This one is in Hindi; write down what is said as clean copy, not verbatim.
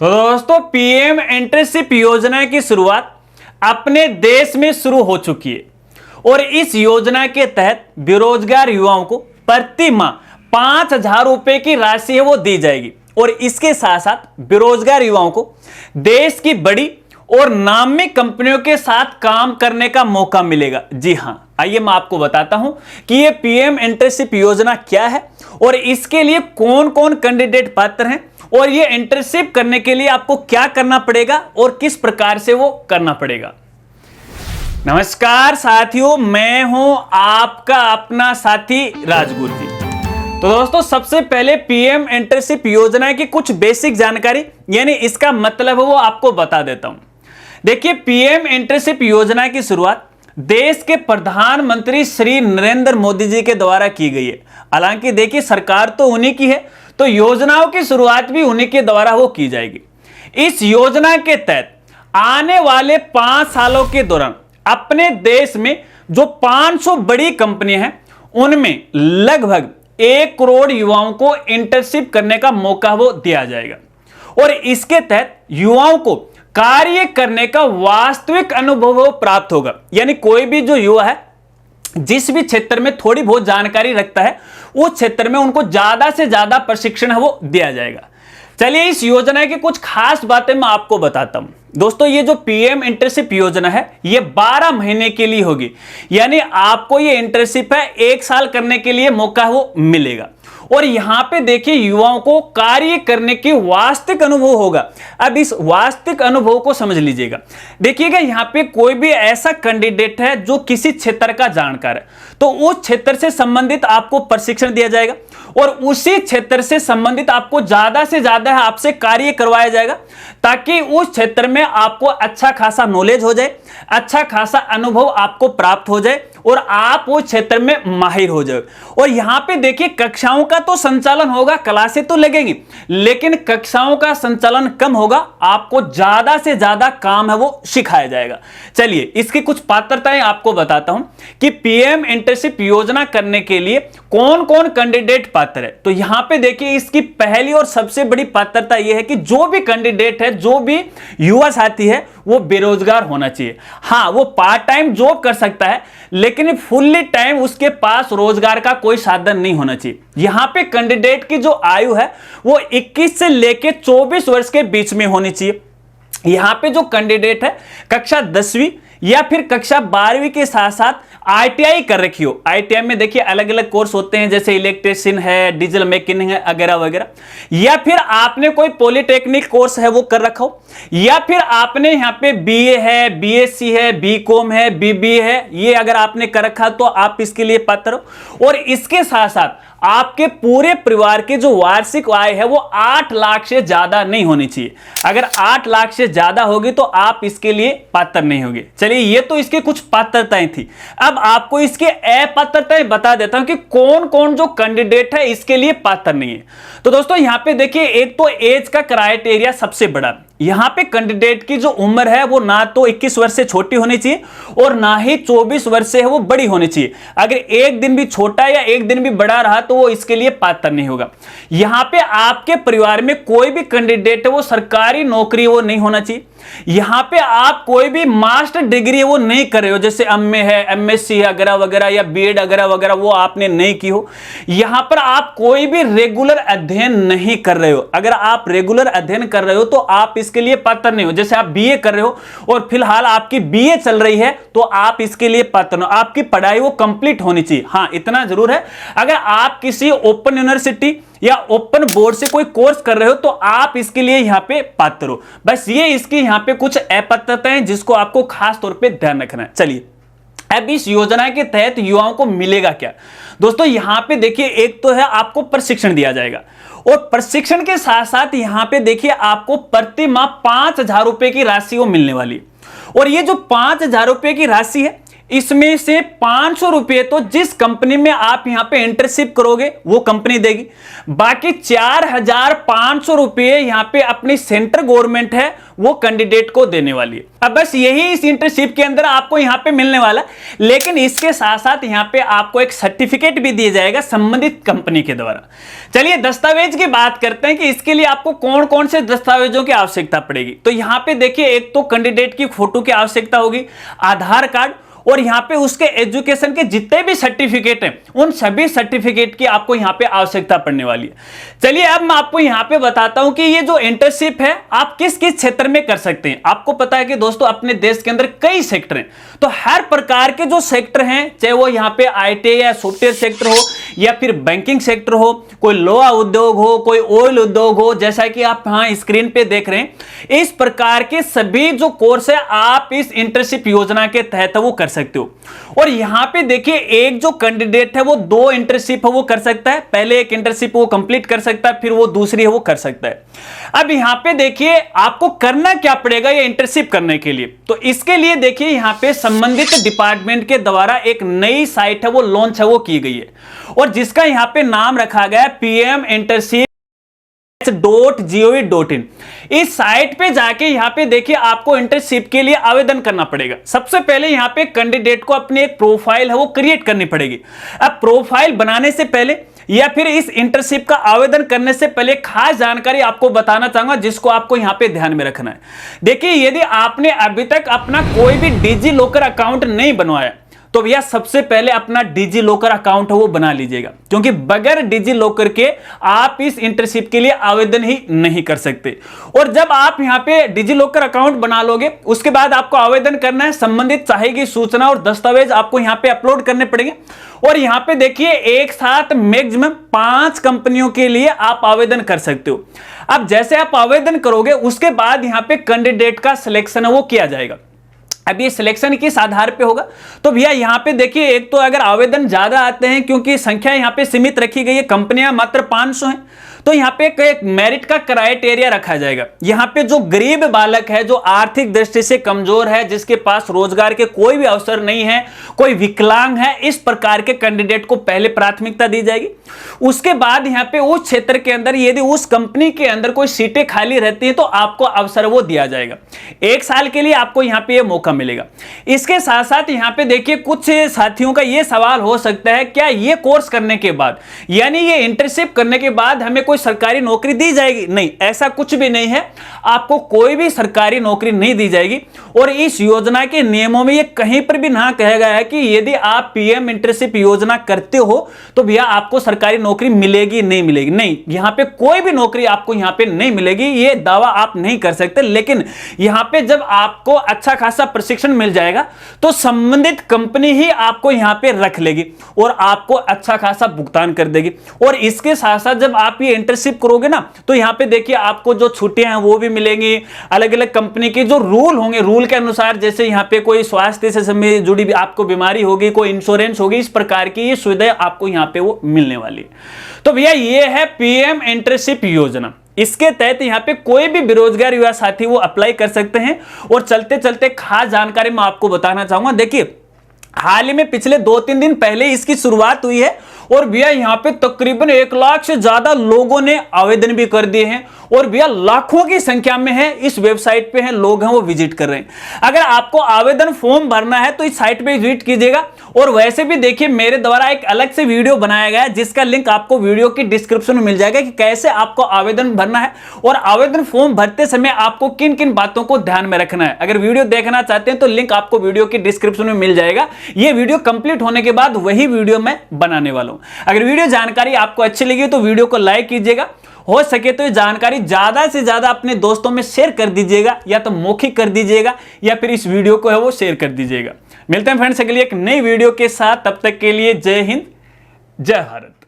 तो दोस्तों पीएम एंटरशिप योजना की शुरुआत अपने देश में शुरू हो चुकी है और इस योजना के तहत बेरोजगार युवाओं को प्रति माह 5,000 रुपए की राशि है वो दी जाएगी और इसके साथ साथ बेरोजगार युवाओं को देश की बड़ी और नामी कंपनियों के साथ काम करने का मौका मिलेगा। जी हां, आइए मैं आपको बताता हूं कि ये पीएम एंटरशिप योजना क्या है और इसके लिए कौन कौन कैंडिडेट पात्र हैं और ये इंटर्नशिप करने के लिए आपको क्या करना पड़ेगा और किस प्रकार से वो करना पड़ेगा। नमस्कार साथियों, मैं हूं आपका अपना साथी राजगुरु जी। तो दोस्तों सबसे पहले पीएम एंटरशिप योजना की कुछ बेसिक जानकारी यानी इसका मतलब है वो आपको बता देता हूं। देखिए, पीएम एंटरशिप योजना की शुरुआत देश के प्रधानमंत्री श्री नरेंद्र मोदी जी के द्वारा की गई है। हालांकि देखिए सरकार तो उन्हीं की है, तो योजनाओं की शुरुआत भी उन्हीं के द्वारा वो की जाएगी। इस योजना के तहत आने वाले 5 सालों के दौरान अपने देश में जो 500 बड़ी कंपनियां हैं उनमें लगभग 1 करोड़ युवाओं को इंटर्नशिप करने का मौका वो दिया जाएगा और इसके तहत युवाओं को कार्य करने का वास्तविक अनुभव प्राप्त होगा। यानी कोई भी जो युवा है जिस भी क्षेत्र में थोड़ी बहुत जानकारी रखता है उस क्षेत्र में उनको ज्यादा से ज्यादा प्रशिक्षण है वो दिया जाएगा। चलिए इस योजना की कुछ खास बातें मैं आपको बताता हूं। दोस्तों ये जो पीएम इंटर्नशिप योजना है ये 12 महीने के लिए होगी, यानी आपको ये इंटर्नशिप है 1 साल करने के लिए मौका वो मिलेगा और यहां पे देखिए युवाओं को कार्य करने की वास्तविक अनुभव होगा। अब इस वास्तविक अनुभव को समझ लीजिएगा। देखिएगा यहां पे कोई भी ऐसा कैंडिडेट है जो किसी क्षेत्र का जानकार है तो उस क्षेत्र से संबंधित आपको प्रशिक्षण दिया जाएगा और उसी क्षेत्र से संबंधित आपको ज्यादा से ज्यादा आपसे कार्य करवाया जाएगा ताकि उस क्षेत्र में आपको अच्छा खासा नॉलेज हो जाए, अच्छा खासा अनुभव आपको प्राप्त हो जाए और आप उस क्षेत्र में माहिर हो जाए। और यहां पे देखिए कक्षाओं का तो संचालन होगा, क्लासें तो लगेंगी, लेकिन कक्षाओं का संचालन कम होगा, आपको ज्यादा से ज्यादा काम है वो सिखाया जाएगा। चलिए इसकी कुछ पात्रताएं आपको बताता हूं कि पीएम इंटर्नशिप योजना करने के लिए कौन कौन कैंडिडेट पात्र है। तो यहां पे देखिए इसकी पहली और सबसे बड़ी पात्रता यह है कि जो भी कैंडिडेट है, जो भी युवा साथी है वो बेरोजगार होना चाहिए। हां, वो पार्ट टाइम जॉब कर सकता है लेकिन फुल्ली टाइम उसके पास रोजगार का कोई साधन नहीं होना चाहिए। यहां पे कैंडिडेट की जो आयु है वो 21 से लेके 24 वर्ष के बीच में होनी चाहिए। यहां पे जो कैंडिडेट है कक्षा 10वीं या फिर कक्षा 12वीं के साथ साथ आईटीआई कर रखी हो। आईटीआई में देखिए अलग अलग कोर्स होते हैं जैसे इलेक्ट्रिशियन है, डीजल मैकेनिक है वगैरह वगैरह, या फिर आपने कोई पॉलिटेक्निक कोर्स है वो कर रखा हो, या फिर आपने यहाँ पे बीए है, बीएससी है, बीकॉम है, बीबीए है, ये अगर आपने कर रखा तो आप इसके लिए पात्र हो। और इसके साथ साथ आपके पूरे परिवार की जो वार्षिक आय है वो 8 लाख से ज्यादा नहीं होनी चाहिए। अगर 8 लाख से ज्यादा होगी तो आप इसके लिए पात्र नहीं होंगे। चलिए ये तो इसके कुछ पात्रताएं थी। अब आपको इसके अपात्रताएं बता देता हूं कि कौन कौन जो कैंडिडेट है इसके लिए पात्र नहीं है। तो दोस्तों यहां पे देखिए एक तो एज का क्राइटेरिया सबसे बड़ा। यहां पे कैंडिडेट की जो उम्र है वो ना तो 21 वर्ष से छोटी होनी चाहिए और ना ही 24 वर्ष से है वो बड़ी होनी चाहिए। अगर एक दिन भी छोटा या एक दिन भी बड़ा रहा तो वो इसके लिए पात्र नहीं होगा। यहां पे आपके परिवार में कोई भी कैंडिडेट है वो सरकारी नौकरी वो नहीं होना चाहिए। यहां पे आप कोई भी मास्टर डिग्री वो नहीं कर रहे हो, जैसे एमए है, एमएससी है वगैरह वगैरह या बीएड वगैरह वगैरह वो आपने नहीं की हो। यहां पर आप कोई भी रेगुलर अध्ययन नहीं कर रहे हो। अगर आप रेगुलर अध्ययन कर रहे हो तो आप इसके लिए पात्र नहीं हो। जैसे आप बीए कर रहे हो और फिलहाल आपकी बीए चल रही है तो आप इसके लिए पात्र हो। आपकी पढ़ाई वो कंप्लीट होनी चाहिए। हां, इतना जरूर है, अगर आप किसी ओपन यूनिवर्सिटी या ओपन बोर्ड से कोई कोर्स कर रहे हो तो आप इसके लिए यहां पे पात्र हो। बस ये इसकी यहां पे कुछ अपात्रताएं जिसको आपको खास तौर पे ध्यान रखना है। चलिए अब इस योजना के तहत युवाओं को मिलेगा क्या। दोस्तों यहां पे देखिए एक तो है आपको प्रशिक्षण दिया जाएगा और प्रशिक्षण के साथ साथ यहां पे देखिए आपको प्रति माह 5,000 रुपए की राशि वो मिलने वाली है। और ये जो 5,000 रुपए की राशि है इसमें से 500 रुपए तो जिस कंपनी में आप यहां पे इंटर्नशिप करोगे वो कंपनी देगी, बाकी 4500 रुपए यहां पे अपनी सेंट्रल गवर्नमेंट है वो कैंडिडेट को देने वाली है। अब बस यही इस इंटर्नशिप के अंदर आपको यहां पे मिलने वाला, लेकिन इसके साथ साथ यहां पे आपको एक सर्टिफिकेट भी दिया जाएगा संबंधित कंपनी के द्वारा। चलिए दस्तावेज की बात करते हैं कि इसके लिए आपको कौन कौन से दस्तावेजों की आवश्यकता पड़ेगी। तो यहां पे देखिए, एक तो कैंडिडेट की फोटो की आवश्यकता होगी, आधार कार्ड, और यहां पे उसके एजुकेशन के जितने भी सर्टिफिकेट हैं उन सभी सर्टिफिकेट की आपको यहां पे आवश्यकता पड़ने वाली है। चलिए अब मैं आपको यहां पे बताता हूं कि ये जो इंटर्नशिप है आप किस किस क्षेत्र में कर सकते हैं। आपको पता है कि दोस्तों अपने देश के अंदर कई सेक्टर हैं, तो हर प्रकार के जो सेक्टर हैं, चाहे वो यहां पे आईटी या सॉफ्टवेयर सेक्टर हो या फिर बैंकिंग सेक्टर हो, कोई लोहा उद्योग हो, कोई ऑयल उद्योग हो, जैसा कि आप यहां स्क्रीन पे देख रहे हैं, इस प्रकार के सभी जो कोर्स है आप इस इंटर्नशिप योजना के तहत वो कर सकते हो। और यहां पे देखिए, एक जो कैंडिडेट है वो 2 इंटर्नशिप है वो कर सकता है। पहले एक इंटर्नशिप वो कंप्लीट कर सकता है, फिर वो दूसरी है वो कर सकता है। अब यहां पे देखिए आपको करना क्या पड़ेगा ये इंटर्नशिप करने के लिए। तो इसके लिए देखिए यहां पे संबंधित डिपार्टमेंट के द्वारा एक नई साइट है वो लॉन्च है वो की गई है, और जिसका यहां पे नाम रखा गया है PM Internship .gov.in। इस साइट पे जाके यहां पे देखिए आपको इंटर्नशिप के लिए आवेदन करना पड़ेगा। सबसे पहले यहां पे कैंडिडेट को अपनी एक प्रोफाइल है वो क्रिएट करनी पड़ेगी। अब प्रोफाइल बनाने से पहले या फिर इस इंटर्नशिप का आवेदन करने से पहले खास जानकारी आपको बताना चाहूंगा जिसको आपको यहां पे ध्यान में रखना है। देखिए, यदि आपने अभी तक अपना कोई भी डिजी लॉकर अकाउंट नहीं बनवाया तो भैया सबसे पहले अपना डिजी लॉकर अकाउंट है वो बना लीजिएगा, क्योंकि बगैर डिजी लॉकर के आप इस इंटर्नशिप के लिए आवेदन ही नहीं कर सकते। और जब आप यहां पे डिजी लॉकर अकाउंट बना लोगे उसके बाद आपको आवेदन करना है, संबंधित चाहिए सूचना और दस्तावेज आपको यहां पे अपलोड करने पड़ेंगे। और यहां पे देखिए एक साथ मैक्सिमम 5 कंपनियों के लिए आप आवेदन कर सकते हो। अब जैसे आप आवेदन करोगे उसके बाद यहां पे कैंडिडेट का सिलेक्शन है वो किया जाएगा। अब ये सिलेक्शन किस आधार पे होगा, तो भैया यहाँ पे देखिए, एक तो अगर आवेदन ज्यादा आते हैं, क्योंकि संख्या यहाँ पे सीमित रखी गई है, कंपनियां मात्र 500 हैं, तो यहाँ पे एक मेरिट का क्राइटेरिया रखा जाएगा। यहाँ पे जो गरीब बालक है, जो आर्थिक दृष्टि से कमजोर है, जिसके पास रोजगार के कोई भी अवसर नहीं है, कोई विकलांग है, इस प्रकार के कैंडिडेट को पहले प्राथमिकता दी जाएगी। उसके बाद यहाँ पे उस क्षेत्र के अंदर यदि उस कंपनी के अंदर कोई सीटें खाली रहती हैं तो आपको अवसर वो दिया जाएगा। 1 साल के लिए आपको यहाँ पे ये मौका मिलेगा। इसके साथ साथ यहाँ पे देखिए, कुछ साथियों का ये सवाल हो सकता है, क्या ये कोर्स करने के बाद यानी ये इंटर्नशिप करने के बाद हमें कोई सरकारी नौकरी दी जाएगी? नहीं, ऐसा कुछ भी नहीं है, आपको कोई भी सरकारी नौकरी नहीं दी जाएगी। और इस योजना के नियमों में ये कहीं पर भी ना कहा गया है कि यदि आप PM इंटर्नशिप योजना करते हो तो भैया आपको सरकारी नौकरी मिलेगी नहीं मिलेगी। नहीं, यहां पे कोई भी नौकरी आपको यहां पे नहीं मिलेगी, ये दावा आप नहीं कर सकते। लेकिन यहां पे जब आपको अच्छा खासा प्रशिक्षण मिल जाएगा तो संबंधित कंपनी ही आपको यहां पे रख लेगी और आपको अच्छा खासा भुगतान कर देगी। और इसके साथ साथ जब आप ये इंटर्नशिप करोगे ना तो यहां पे देखिए आपको जो छुट्टियां हैं वो भी मिलेंगी। अलग अलग कंपनी के जो रूल होंगे, रूल के अनुसार, जैसे यहां पे कोई स्वास्थ्य से जुड़ी भी आपको बीमारी होगी, कोई इंश्योरेंस होगी, इस प्रकार की ये सुविधाएं आपको यहां पे वो मिलने वाली है। तो भैया ये है PM इंटर्नशिप योजना। इसके तहत यहां पे कोई भी बेरोजगार युवा साथी वो अप्लाई कर सकते हैं। और चलते चलते खास जानकारी मैं आपको बताना चाहूंगा। देखिए, हाल ही में पिछले 2-3 दिन पहले इसकी शुरुआत हुई है और भैया यहाँ पे तकरीबन 1 लाख से ज्यादा लोगों ने आवेदन भी कर दिए हैं और भैया लाखों की संख्या में है, इस वेबसाइट पे हैं, लोग हैं वो विजिट कर रहे हैं। अगर आपको आवेदन फॉर्म भरना है तो इस साइट पे विजिट कीजिएगा। और वैसे भी देखिए, मेरे द्वारा एक अलग से वीडियो बनाया गया है जिसका लिंक आपको वीडियो की डिस्क्रिप्शन में मिल जाएगा कि कैसे आपको आवेदन भरना है और आवेदन फॉर्म भरते समय आपको किन किन बातों को ध्यान में रखना है। अगर वीडियो देखना चाहते हैं तो लिंक आपको वीडियो की डिस्क्रिप्शन में मिल जाएगा। ये वीडियो कंप्लीट होने के बाद वही वीडियो मैं बनाने वाला हूं। अगर वीडियो जानकारी आपको अच्छी लगी तो वीडियो को लाइक कीजिएगा, हो सके तो ये जानकारी ज्यादा से ज्यादा अपने दोस्तों में शेयर कर दीजिएगा, या तो मौखिक कर दीजिएगा या फिर इस वीडियो को है वो शेयर कर दीजिएगा। मिलते हैं फ्रेंड्स अगली एक नई वीडियो के साथ, तब तक के लिए जय हिंद, जय भारत।